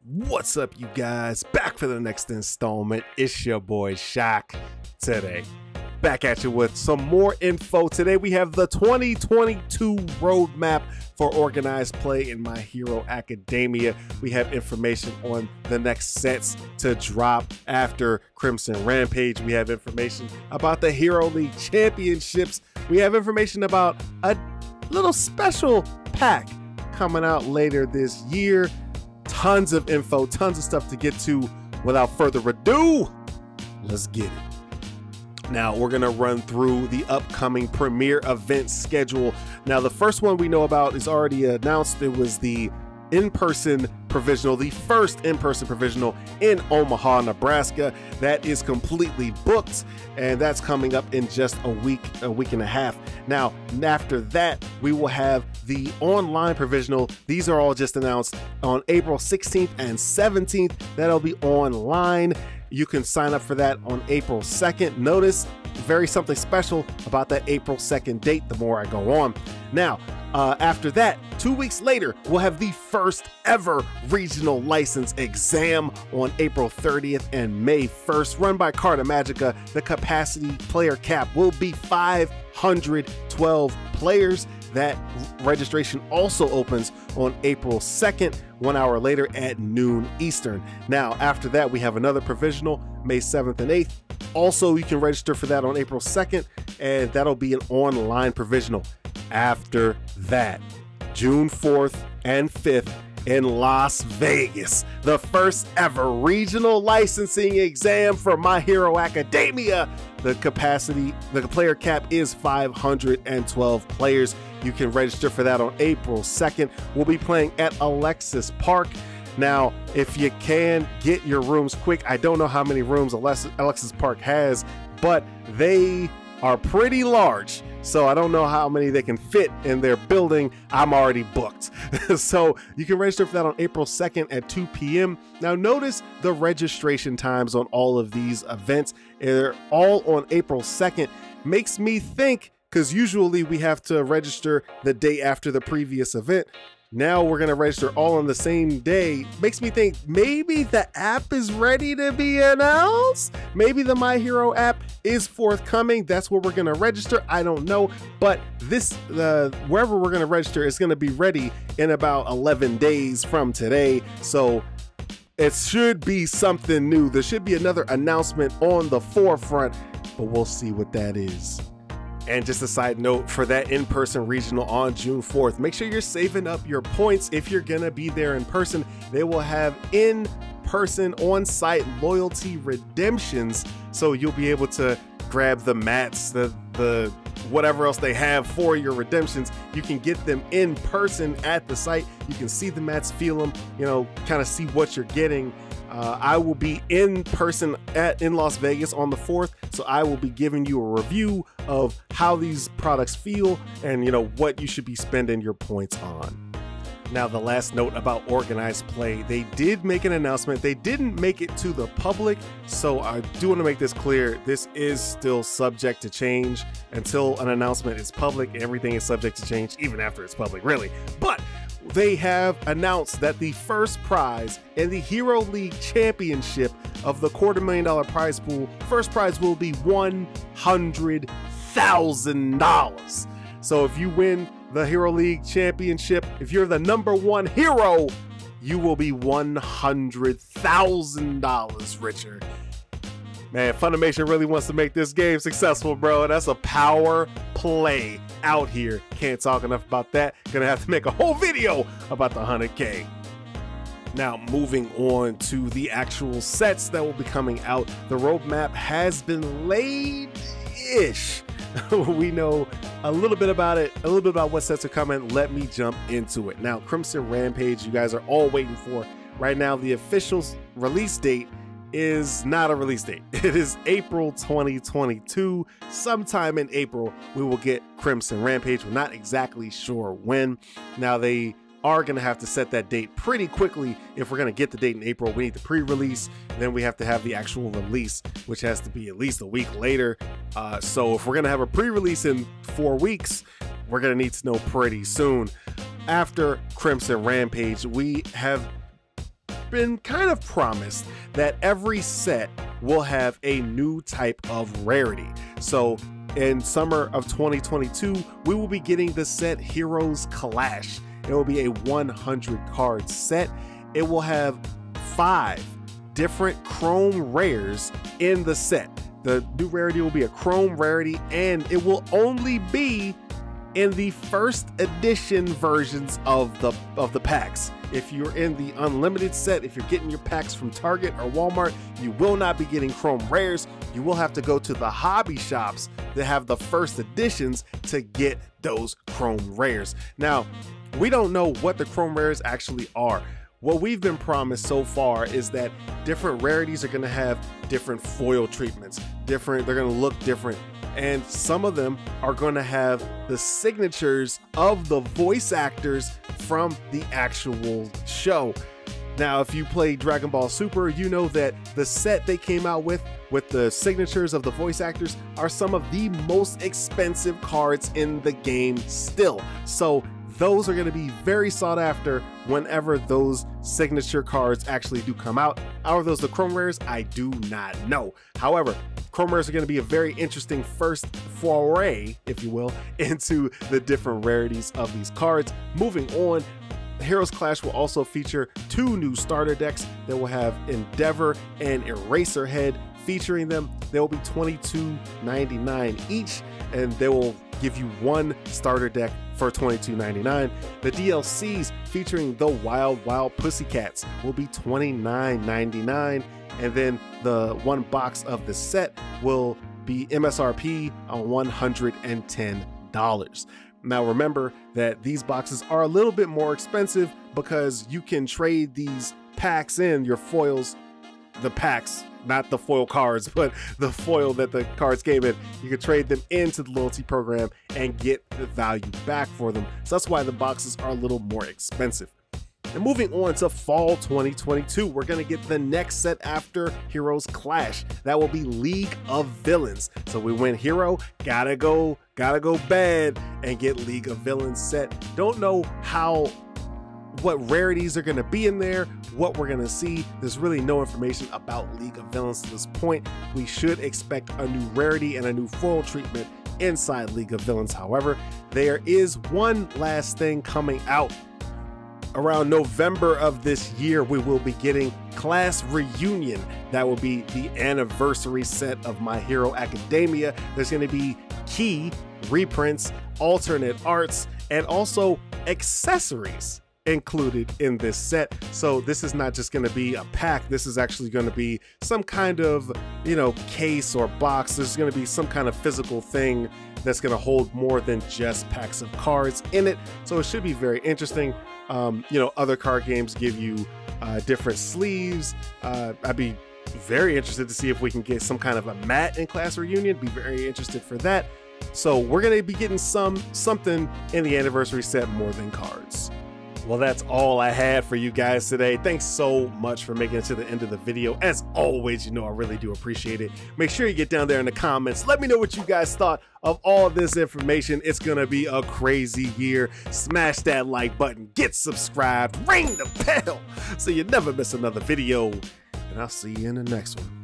What's up, you guys? Back for the next installment. It's your boy Shock today. Back at you with some more info. Today we have the 2022 roadmap for organized play in My Hero Academia. We have information on the next sets to drop after Crimson Rampage. We have information about the Hero League Championships. We have information about a little special pack coming out later this year. Tons of info, tons of stuff to get to. Without further ado, let's get it. Now we're gonna run through the upcoming premiere event schedule. Now the first one we know about is already announced. It was the in-person provisional, the first in-person provisional in Omaha, Nebraska. That is completely booked, and that's coming up in just a week and a half. Now, after that, we will have the online provisional. These are all just announced on April 16th and 17th. That'll be online. You can sign up for that on April 2nd. Notice very something special about that April 2nd date the more I go on. Now, after that, 2 weeks later, we'll have the first ever regional license exam on April 30th and May 1st, run by Carta Magica. The capacity player cap will be 512 players. That registration also opens on April 2nd, 1 hour later at noon Eastern. Now, after that, we have another provisional, May 7th and 8th. Also, you can register for that on April 2nd, and that'll be an online provisional. After that, June 4th and 5th in Las Vegas, the first ever regional licensing exam for My Hero Academia. The player cap is 512 players. You can register for that on April 2nd. We'll be playing at Alexis Park. Now, if you can get your rooms quick, I don't know how many rooms Alexis Park has, but they are pretty large. So I don't know how many they can fit in their building. I'm already booked. So you can register for that on April 2nd at 2 p.m. Now notice the registration times on all of these events. They're all on April 2nd. Makes me think, because usually we have to register the day after the previous event. Now we're gonna register all on the same day. Makes me think maybe the app is ready to be announced. Maybe the My Hero app is forthcoming. That's where we're gonna register. I don't know, but this wherever we're gonna register is gonna be ready in about 11 days from today. So it should be something new. There should be another announcement on the forefront, but we'll see what that is. And just a side note, for that in-person regional on June 4th, make sure you're saving up your points if you're gonna be there in person. They will have in-person on-site loyalty redemptions, so you'll be able to grab the mats, the whatever else they have for your redemptions. You can get them in person at the site. You can see the mats, feel them, you know, kind of see what you're getting. I will be in person in Las Vegas on the 4th, so I will be giving you a review of how these products feel and, you know, what you should be spending your points on. Now, the last note about organized play, they did make an announcement. They didn't make it to the public, so I do want to make this clear. This is still subject to change. Until an announcement is public, everything is subject to change, even after it's public, really. But they have announced that the first prize in the Hero League Championship of the $250,000 prize pool, first prize will be $100,000. So if you win the Hero League Championship, if you're the #1 hero, you will be $100,000 richer. Man, Funimation really wants to make this game successful, bro. That's a power play out here. Can't talk enough about that. Gonna have to make a whole video about the 100K. Now, moving on to the actual sets that will be coming out. The roadmap has been laid-ish. We know a little bit about it, a little bit about what sets are coming. Let me jump into it. Now, Crimson Rampage, you guys are all waiting for. Right now, the official release date is not a release date. It is April 2022. Sometime in April, we will get Crimson Rampage. We're not exactly sure when. Now, they are going to have to set that date pretty quickly. If we're going to get the date in April, we need the pre-release. Then we have to have the actual release, which has to be at least a week later. So if we're going to have a pre-release in 4 weeks, we're going to need to know pretty soon. After Crimson Rampage, we have been kind of promised that every set will have a new type of rarity. So in summer of 2022, we will be getting the set Heroes Clash. It will be a 100 card set. It will have 5 different chrome rares in the set. The new rarity will be a chrome rarity, and it will only be in the first edition versions of the packs. If you're in the unlimited set, if you're getting your packs from Target or Walmart, you will not be getting chrome rares. You will have to go to the hobby shops that have the first editions to get those chrome rares. Now, we don't know what the chrome rares actually are. What we've been promised so far is that different rarities are going to have different foil treatments, they're going to look different, and some of them are going to have the signatures of the voice actors from the actual show. Now, if you play Dragon Ball Super, you know that the set they came out with the signatures of the voice actors are some of the most expensive cards in the game still. So those are going to be very sought after whenever those signature cards actually do come out. Are those the chrome rares? I do not know. However, chrome rares are going to be a very interesting first foray, if you will, into the different rarities of these cards. Moving on, Heroes Clash will also feature 2 new starter decks that will have Endeavor and Eraserhead featuring them. They will be $22.99 each, and they will give you 1 starter deck for $22.99. The DLCs featuring the Wild Wild Pussycats will be $29.99, and then the 1 box of the set will be MSRP on $110. Now remember that these boxes are a little bit more expensive because you can trade these packs in, your foils, the packs, not the foil cards, but the foil that the cards came in. You can trade them into the loyalty program and get the value back for them. So that's why the boxes are a little more expensive. And moving on to fall 2022, we're gonna get the next set after Heroes Clash. That will be League of Villains. So we went Hero, gotta go bad and get League of Villains set. Don't know what rarities are going to be in there, what we're going to see. There's really no information about League of Villains to this point. We should expect a new rarity and a new foil treatment inside League of Villains. However, there is one last thing coming out. Around November of this year, we will be getting Class Reunion. That will be the anniversary set of My Hero Academia. There's going to be key reprints, alternate arts, and also accessories included in this set. So this is not just going to be a pack. This is actually going to be some kind of, case or box. There's going to be some kind of physical thing that's going to hold more than just packs of cards in it. So it should be very interesting. Other card games give you different sleeves. I'd be very interested to see if we can get some kind of a mat in Class Reunion. Be very interested for that. So we're going to be getting something in the anniversary set more than cards. Well, that's all I had for you guys today. Thanks so much for making it to the end of the video. As always, I really do appreciate it. Make sure you get down there in the comments. Let me know what you guys thought of all this information. It's gonna be a crazy year. Smash that like button, get subscribed, ring the bell so you never miss another video. And I'll see you in the next one.